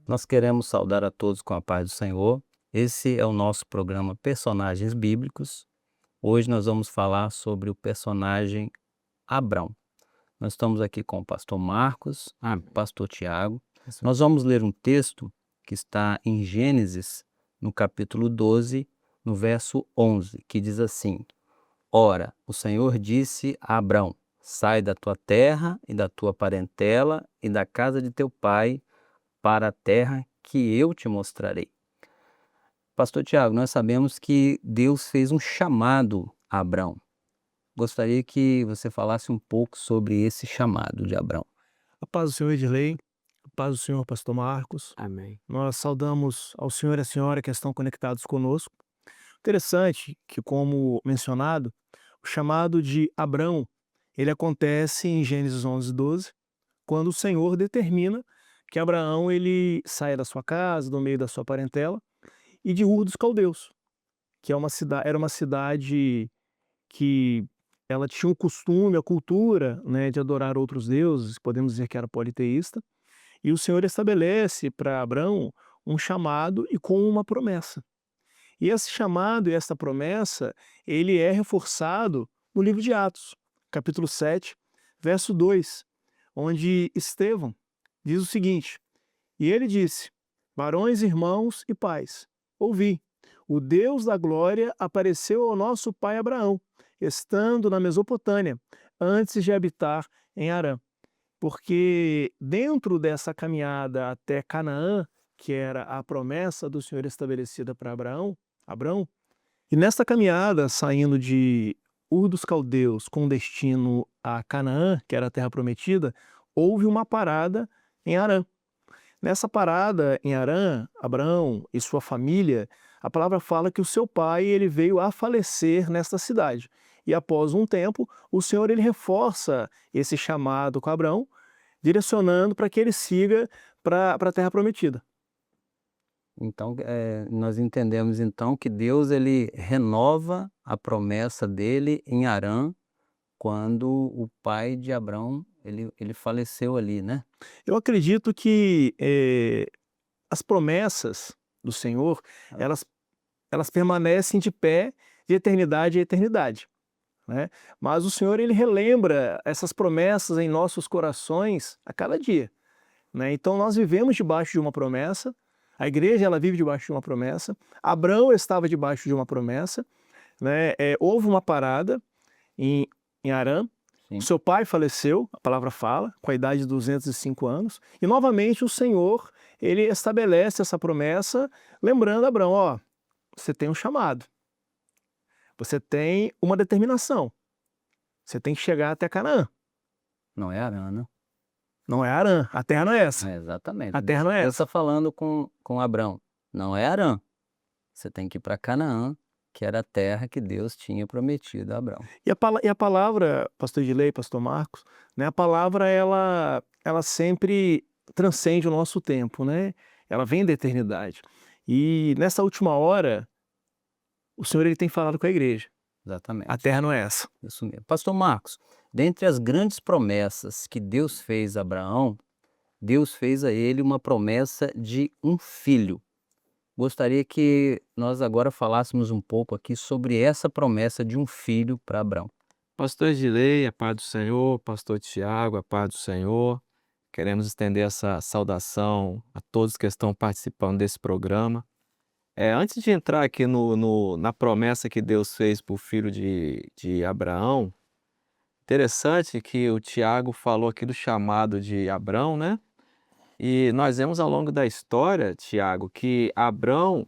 Nós queremos saudar a todos com a paz do Senhor. Esse é o nosso programa Personagens Bíblicos. Hoje nós vamos falar sobre o personagem Abrão. Nós estamos aqui com o pastor Marcos, o pastor Tiago. Nós vamos ler um texto que está em Gênesis, no capítulo 12, no verso 11, que diz assim: Ora, o Senhor disse a Abrão: Sai da tua terra e da tua parentela e da casa de teu pai para a terra que eu te mostrarei. Pastor Tiago, nós sabemos que Deus fez um chamado a Abrão. Gostaria que você falasse um pouco sobre esse chamado de Abrão. A paz do Senhor, Edilei, a paz do Senhor, pastor Marcos. Amém. Nós saudamos ao Senhor e à Senhora que estão conectados conosco. Interessante que, como mencionado, o chamado de Abrão, ele acontece em Gênesis 11:12, quando o Senhor determina que Abraão ele saia da sua casa, do meio da sua parentela, e de Ur dos Caldeus, que era uma cidade que ela tinha o costume, a cultura, né, de adorar outros deuses, podemos dizer que era politeísta. E o Senhor estabelece para Abrão um chamado e com uma promessa. E esse chamado e essa promessa, ele é reforçado no livro de Atos, capítulo 7, verso 2, onde Estevão diz o seguinte: E ele disse: Varões, irmãos e pais, ouvi, o Deus da glória apareceu ao nosso pai Abraão, estando na Mesopotâmia, antes de habitar em Harã. Porque dentro dessa caminhada até Canaã, que era a promessa do Senhor estabelecida para Abrão, e nessa caminhada, saindo de Ur dos Caldeus com destino a Canaã, que era a terra prometida, houve uma parada em Harã. Nessa parada em Harã, Abrão e sua família, a palavra fala que o seu pai ele veio a falecer nesta cidade. E após um tempo, o Senhor ele reforça esse chamado com Abrão, direcionando para que ele siga para a terra prometida. Então, nós entendemos então que Deus ele renova a promessa dele em Harã, quando o pai de Abrão ele faleceu ali, né? Eu acredito que as promessas do Senhor, elas, elas permanecem de pé de eternidade a eternidade, né? Mas o Senhor ele relembra essas promessas em nossos corações a cada dia, né? Então nós vivemos debaixo de uma promessa, a igreja ela vive debaixo de uma promessa, Abrão estava debaixo de uma promessa, né? Houve uma parada em Harã, o Sim. seu pai faleceu, a palavra fala, com a idade de 205 anos, e novamente o Senhor ele estabelece essa promessa, lembrando Abrão: ó, você tem um chamado, você tem uma determinação, você tem que chegar até Canaã. Não é Harã, né? Não é Harã, a terra não é essa. Exatamente. A terra não é Deus está essa. falando com Abrão. Não é Harã. Você tem que ir para Canaã, que era a terra que Deus tinha prometido a Abrão. E a palavra, pastor Edilei, pastor Marcos, né, a palavra ela sempre transcende o nosso tempo, né? Ela vem da eternidade. E nessa última hora, o Senhor ele tem falado com a igreja. A Exatamente. terra não é essa. Isso mesmo. Pastor Marcos, dentre as grandes promessas que Deus fez a Abraão, Deus fez a ele uma promessa de um filho. Gostaria que nós agora falássemos um pouco aqui sobre essa promessa de um filho para Abrão. Pastor Edilei, a paz do Senhor, pastor Tiago, a paz do Senhor. Queremos estender essa saudação a todos que estão participando desse programa. Antes de entrar aqui na promessa que Deus fez para o filho de Abraão, interessante que o Tiago falou aqui do chamado de Abrão, né? E nós vemos ao longo da história, Tiago, que Abrão,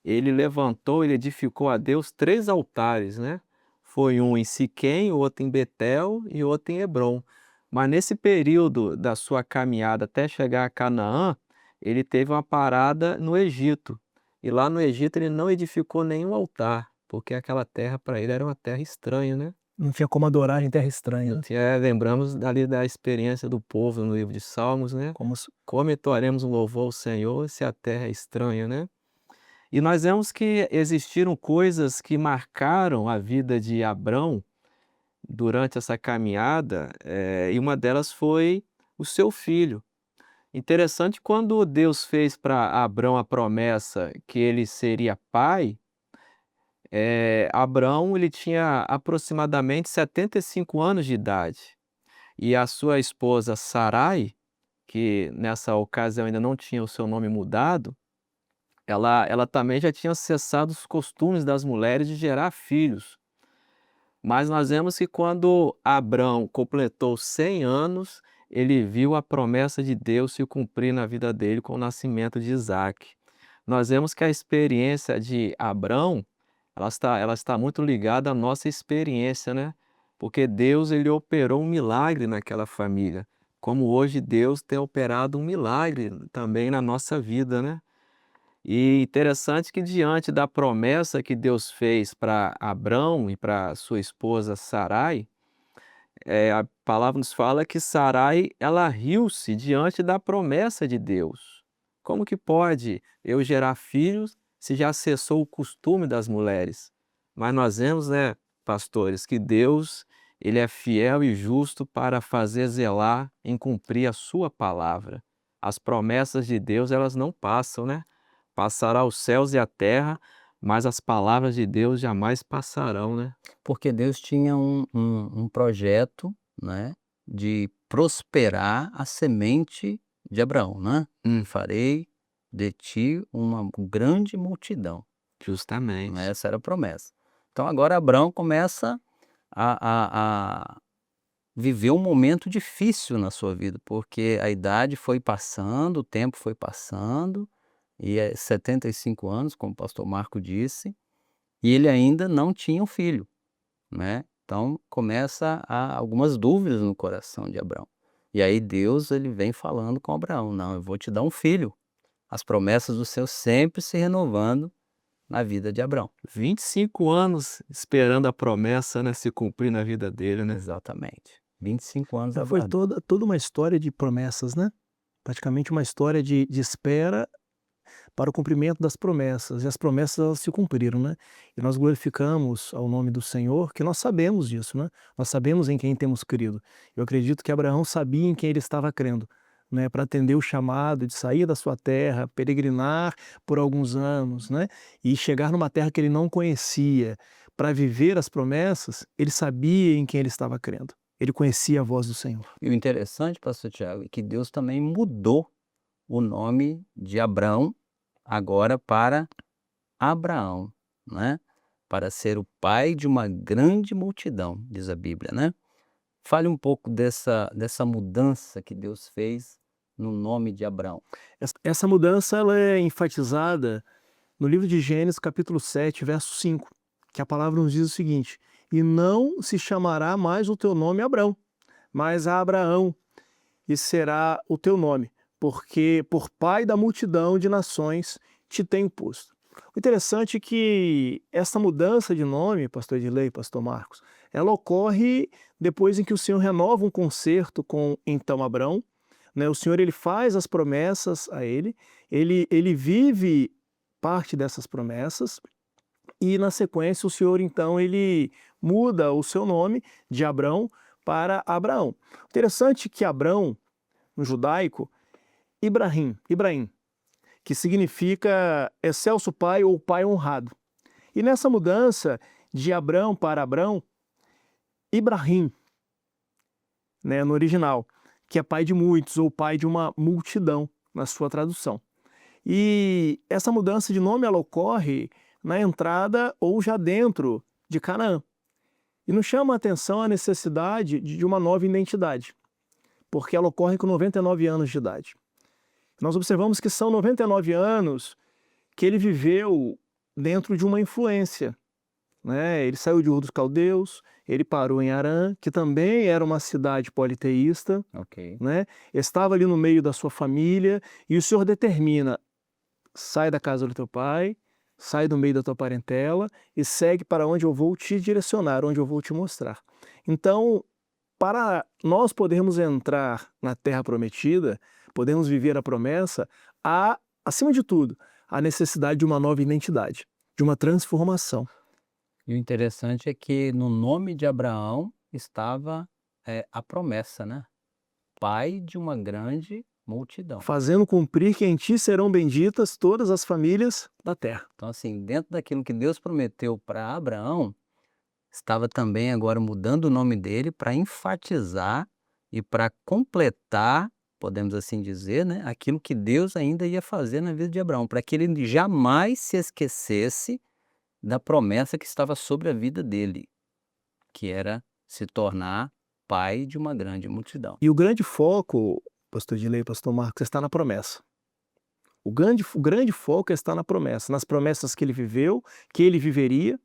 ele levantou, ele edificou a Deus 3 altares, né? Foi um em Siquém, outro em Betel e outro em Hebrom. Mas nesse período da sua caminhada até chegar a Canaã, ele teve uma parada no Egito. E lá no Egito ele não edificou nenhum altar, porque aquela terra para ele era uma terra estranha, né? Não tinha como adorar em terra estranha, né? Lembramos ali da experiência do povo no livro de Salmos, né? Como se- Como entoaremos um louvor ao Senhor se a terra é estranha, né? E nós vemos que existiram coisas que marcaram a vida de Abrão durante essa caminhada, e uma delas foi o seu filho. Interessante quando Deus fez para Abrão a promessa que ele seria pai, Abrão ele tinha aproximadamente 75 anos de idade, e a sua esposa Sarai, que nessa ocasião ainda não tinha o seu nome mudado, ela também já tinha cessado os costumes das mulheres de gerar filhos. Mas nós vemos que quando Abrão completou 100 anos, ele viu a promessa de Deus se cumprir na vida dele com o nascimento de Isaque. Nós vemos que a experiência de Abrão, ela está muito ligada à nossa experiência, né? Porque Deus ele operou um milagre naquela família, como hoje Deus tem operado um milagre também na nossa vida, né? E interessante que diante da promessa que Deus fez para Abrão e para sua esposa Sarai, a palavra nos fala que Sarai, ela riu-se diante da promessa de Deus. Como que pode eu gerar filhos se já cessou o costume das mulheres? Mas nós vemos, né, pastores, que Deus, ele é fiel e justo para fazer zelar em cumprir a sua palavra. As promessas de Deus, elas não passam, né? Passará os céus e a terra, mas as palavras de Deus jamais passarão, né? Porque Deus tinha um projeto, né, de prosperar a semente de Abraão, né? Farei de ti uma grande multidão. Justamente. Essa era a promessa. Então agora Abraão começa a viver um momento difícil na sua vida, porque a idade foi passando, o tempo foi passando, e 75 anos, como o pastor Marco disse, e ele ainda não tinha um filho, né? Então começa a algumas dúvidas no coração de Abraão. E aí Deus ele vem falando com Abraão: não, eu vou te dar um filho. As promessas do Senhor sempre se renovando na vida de Abraão. 25 anos esperando a promessa, né, se cumprir na vida dele, né? Exatamente. 25 anos Foi aguardando. toda uma história de promessas, né? Praticamente uma história de espera para o cumprimento das promessas, e as promessas elas se cumpriram, né? E nós glorificamos ao nome do Senhor, que nós sabemos disso, né? Nós sabemos em quem temos crido. Eu acredito que Abraão sabia em quem ele estava crendo, né? Para atender o chamado de sair da sua terra, peregrinar por alguns anos, né? E chegar numa terra que ele não conhecia, para viver as promessas, ele sabia em quem ele estava crendo. Ele conhecia a voz do Senhor. E o interessante, pastor Tiago, é que Deus também mudou o nome de Abrão agora para Abraão, né? Para ser o pai de uma grande multidão, diz a Bíblia, né? Fale um pouco dessa mudança que Deus fez no nome de Abrão. Essa mudança ela é enfatizada no livro de Gênesis, capítulo 7, verso 5, que a palavra nos diz o seguinte: e não se chamará mais o teu nome Abrão, mas Abraão, e será o teu nome, porque por pai da multidão de nações te tenho posto. O interessante é que essa mudança de nome, pastor Edilei, pastor Marcos, ela ocorre depois em que o Senhor renova um concerto com então Abrão, né? O Senhor ele faz as promessas a ele vive parte dessas promessas, e na sequência o Senhor então ele muda o seu nome de Abrão para Abraão. Interessante que Abrão, no judaico, Ibrahim, que significa excelso pai ou pai honrado. E nessa mudança de Abrão para Abrão, Ibrahim, né, no original, que é pai de muitos ou pai de uma multidão, na sua tradução. E essa mudança de nome ela ocorre na entrada ou já dentro de Canaã. E nos chama a atenção a necessidade de uma nova identidade, porque ela ocorre com 99 anos de idade. Nós observamos que são 99 anos que ele viveu dentro de uma influência, né? Ele saiu de Ur dos Caldeus, ele parou em Harã, que também era uma cidade politeísta, Ok. né? Estava ali no meio da sua família, e o Senhor determina: sai da casa do teu pai, sai do meio da tua parentela e segue para onde eu vou te direcionar, onde eu vou te mostrar. Então, para nós podermos entrar na terra prometida, podemos viver a promessa, há, acima de tudo, a necessidade de uma nova identidade, de uma transformação. E o interessante é que no nome de Abraão estava a promessa, né? Pai de uma grande multidão. fazendo cumprir que em ti serão benditas todas as famílias da terra. Então, assim, dentro daquilo que Deus prometeu para Abraão, estava também agora mudando o nome dele para enfatizar e para completar, podemos assim dizer, né, aquilo que Deus ainda ia fazer na vida de Abraão, para que ele jamais se esquecesse da promessa que estava sobre a vida dele, que era se tornar pai de uma grande multidão. E o grande foco, pastor Edilei, pastor Marcos, está na promessa. O grande foco está na promessa, nas promessas que ele viveu, que ele viveria,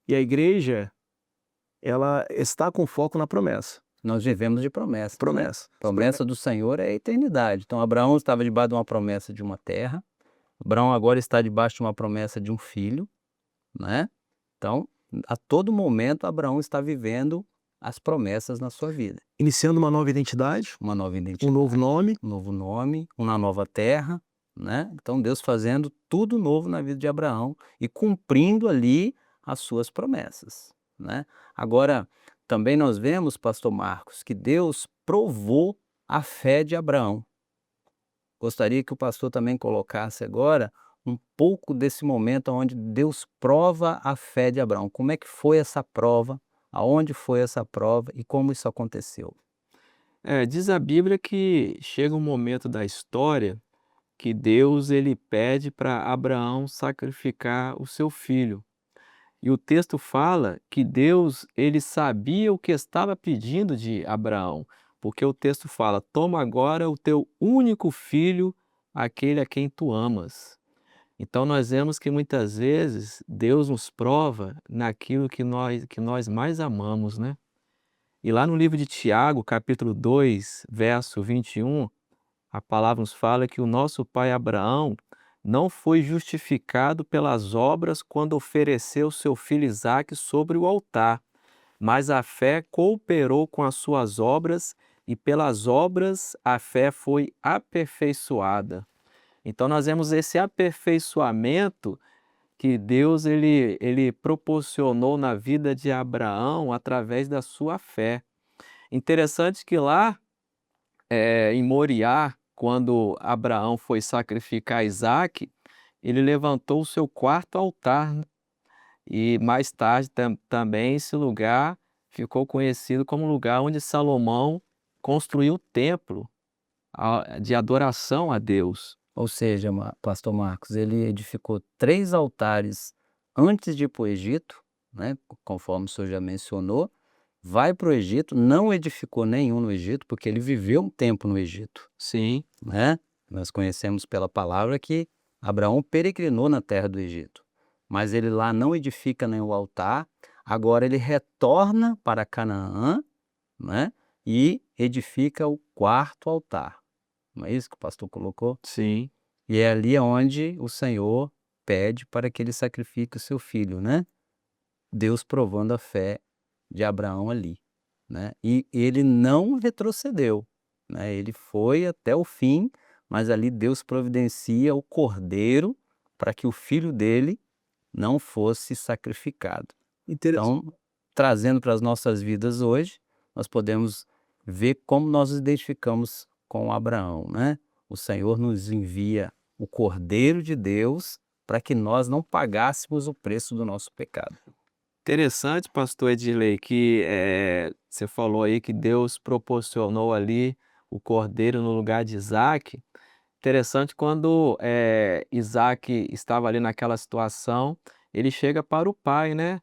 e a igreja, ela está com foco na promessa. Nós vivemos de promessas, né? Promessa. Promessa do Senhor é a eternidade. Então, Abraão estava debaixo de uma promessa de uma terra. Abraão agora está debaixo de uma promessa de um filho, né? Então, a todo momento, Abraão está vivendo as promessas na sua vida. Iniciando uma nova identidade, Uma nova identidade, um novo nome, um novo nome, uma nova terra, né? Então, Deus fazendo tudo novo na vida de Abraão e cumprindo ali as suas promessas, né? Agora, também nós vemos, pastor Marcos, que Deus provou a fé de Abraão. Gostaria que o pastor também colocasse agora um pouco desse momento onde Deus prova a fé de Abraão. Como é que foi essa prova? Aonde foi essa prova e como isso aconteceu? Diz a Bíblia que chega um momento da história que Deus ele pede para Abraão sacrificar o seu filho. E o texto fala que Deus ele sabia o que estava pedindo de Abraão, porque o texto fala: "Toma agora o teu único filho, aquele a quem tu amas". Então nós vemos que muitas vezes Deus nos prova naquilo que nós mais amamos, né? E lá no livro de Tiago, capítulo 2, verso 21, a palavra nos fala que o nosso pai Abraão não foi justificado pelas obras quando ofereceu seu filho Isaque sobre o altar, mas a fé cooperou com as suas obras e pelas obras a fé foi aperfeiçoada. Então nós vemos esse aperfeiçoamento que Deus ele proporcionou na vida de Abraão através da sua fé. Interessante que lá em Moriá, quando Abraão foi sacrificar Isaque, ele levantou o seu quarto altar, né? E mais tarde também esse lugar ficou conhecido como o lugar onde Salomão construiu o templo de adoração a Deus. Ou seja, pastor Marcos, ele edificou 3 altares antes de ir para o Egito, né, conforme o senhor já mencionou, vai para o Egito, não edificou nenhum no Egito, porque ele viveu um tempo no Egito, Sim, né? Nós conhecemos pela palavra que Abraão peregrinou na terra do Egito, mas ele lá não edifica nenhum altar, agora ele retorna para Canaã, né, e edifica o 4º altar. Não é isso que o pastor colocou? sim. E é ali onde o Senhor pede para que ele sacrifique o seu filho, né? Deus provando a fé de Abraão ali, né? E ele não retrocedeu, né? Ele foi até o fim, mas ali Deus providencia o cordeiro para que o filho dele não fosse sacrificado. interessante. Então, trazendo para as nossas vidas hoje, nós podemos ver como nós nos identificamos com Abraão, né? O Senhor nos envia o Cordeiro de Deus para que nós não pagássemos o preço do nosso pecado. Interessante, pastor Edilei, que você falou aí que Deus proporcionou ali o cordeiro no lugar de Isaque. Interessante quando Isaque estava ali naquela situação, ele chega para o pai, né?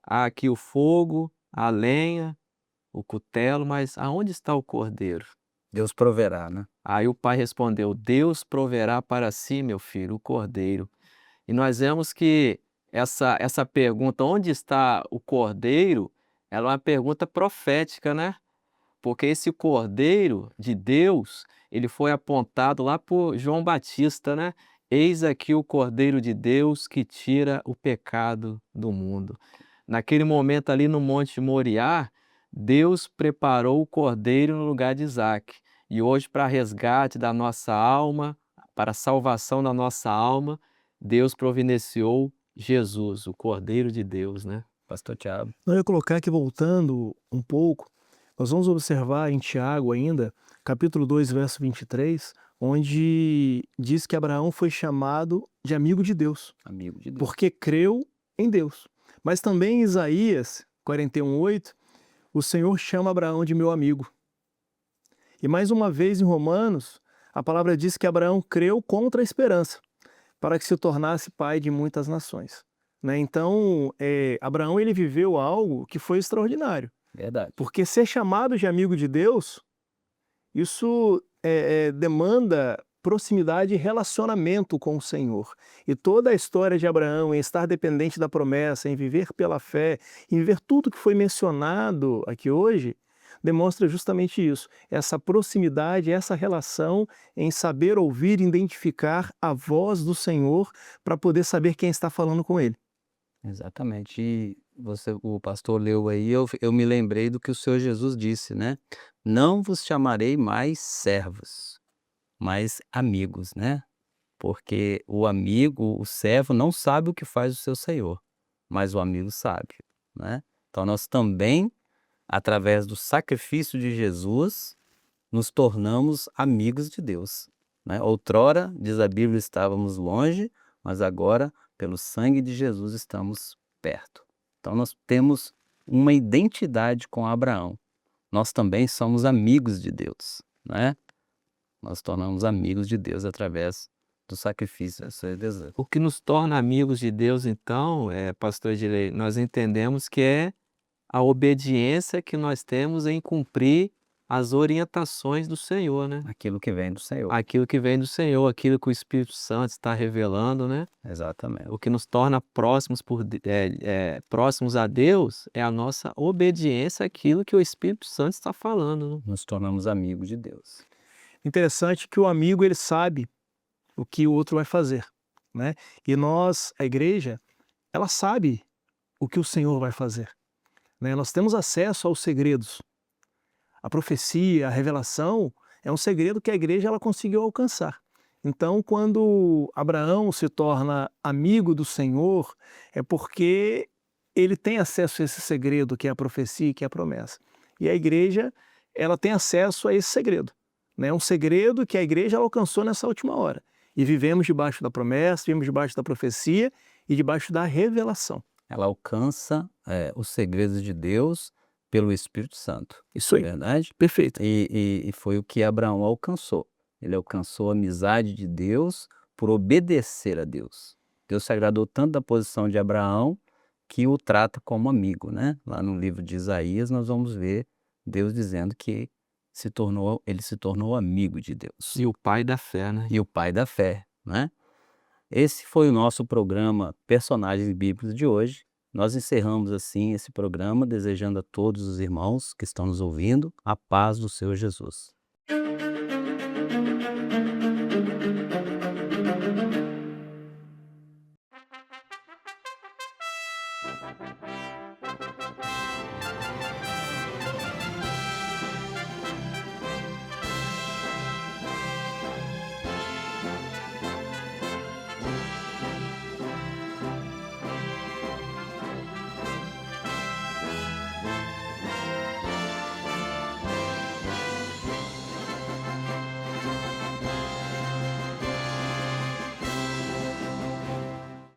Há aqui o fogo, a lenha, o cutelo, mas aonde está o cordeiro? Deus proverá, né? Aí o pai respondeu: Deus proverá para si, meu filho, o cordeiro. E nós vemos que essa pergunta, onde está o cordeiro, ela é uma pergunta profética, né? Porque esse cordeiro de Deus, ele foi apontado lá por João Batista, né? Eis aqui o cordeiro de Deus que tira o pecado do mundo. Naquele momento ali no Monte Moriá, Deus preparou o cordeiro no lugar de Isaque. E hoje, para resgate da nossa alma, para a salvação da nossa alma, Deus providenciou Jesus, o Cordeiro de Deus, né? Pastor Tiago. Eu ia colocar aqui, voltando um pouco, Nós vamos observar em Tiago ainda, capítulo 2, verso 23, onde diz que Abraão foi chamado de amigo de Deus, Amigo de Deus. porque creu em Deus. Mas também em Isaías 41:8, o Senhor chama Abraão de meu amigo. E mais uma vez em Romanos, a palavra diz que Abraão creu contra a esperança, para que se tornasse pai de muitas nações. Né? Então, Abraão ele viveu algo que foi extraordinário. Verdade. Porque ser chamado de amigo de Deus, isso demanda proximidade e relacionamento com o Senhor. E toda a história de Abraão em estar dependente da promessa, em viver pela fé, em viver tudo que foi mencionado aqui hoje, demonstra justamente isso, essa proximidade, essa relação em saber ouvir, identificar a voz do Senhor para poder saber quem está falando com ele. Exatamente. E o pastor leu aí, eu me lembrei do que o Senhor Jesus disse, né? Não vos chamarei mais servos, mas amigos, né? Porque o amigo, o servo, não sabe o que faz o seu senhor, mas o amigo sabe, né? Então nós também, através do sacrifício de Jesus, nos tornamos amigos de Deus, né? Outrora, diz a Bíblia, estávamos longe, mas agora, pelo sangue de Jesus, estamos perto. Então nós temos uma identidade com Abraão. Nós também somos amigos de Deus, né? Nós tornamos amigos de Deus através do sacrifício do seu desejo. O que nos torna amigos de Deus, então, pastor Edilei, nós entendemos que é a obediência que nós temos em cumprir as orientações do Senhor, né? Aquilo que vem do Senhor. Aquilo que vem do Senhor, aquilo que o Espírito Santo está revelando, né? Exatamente. O que nos torna próximos, próximos a Deus é a nossa obediência àquilo que o Espírito Santo está falando, né? Nos tornamos amigos de Deus. Interessante que o amigo ele sabe o que o outro vai fazer, né? E nós, a igreja, ela sabe o que o Senhor vai fazer, né? Nós temos acesso aos segredos. A profecia, a revelação é um segredo que a igreja ela conseguiu alcançar. Então, quando Abraão se torna amigo do Senhor, é porque ele tem acesso a esse segredo que é a profecia, que é a promessa. E a igreja, ela tem acesso a esse segredo, né? É um segredo que a igreja alcançou nessa última hora. E vivemos debaixo da promessa, vivemos debaixo da profecia e debaixo da revelação. Ela alcança os segredos de Deus pelo Espírito Santo. Isso aí. Verdade? Perfeito. E foi o que Abraão alcançou. Ele alcançou a amizade de Deus por obedecer a Deus. Deus se agradou tanto da posição de Abraão que o trata como amigo, né? Lá no livro de Isaías nós vamos ver Deus dizendo que ele se tornou amigo de Deus. E o pai da fé, né? E o pai da fé, né? Esse foi o nosso programa Personagens Bíblicos de hoje. Nós encerramos assim esse programa, desejando a todos os irmãos que estão nos ouvindo a paz do Senhor Jesus.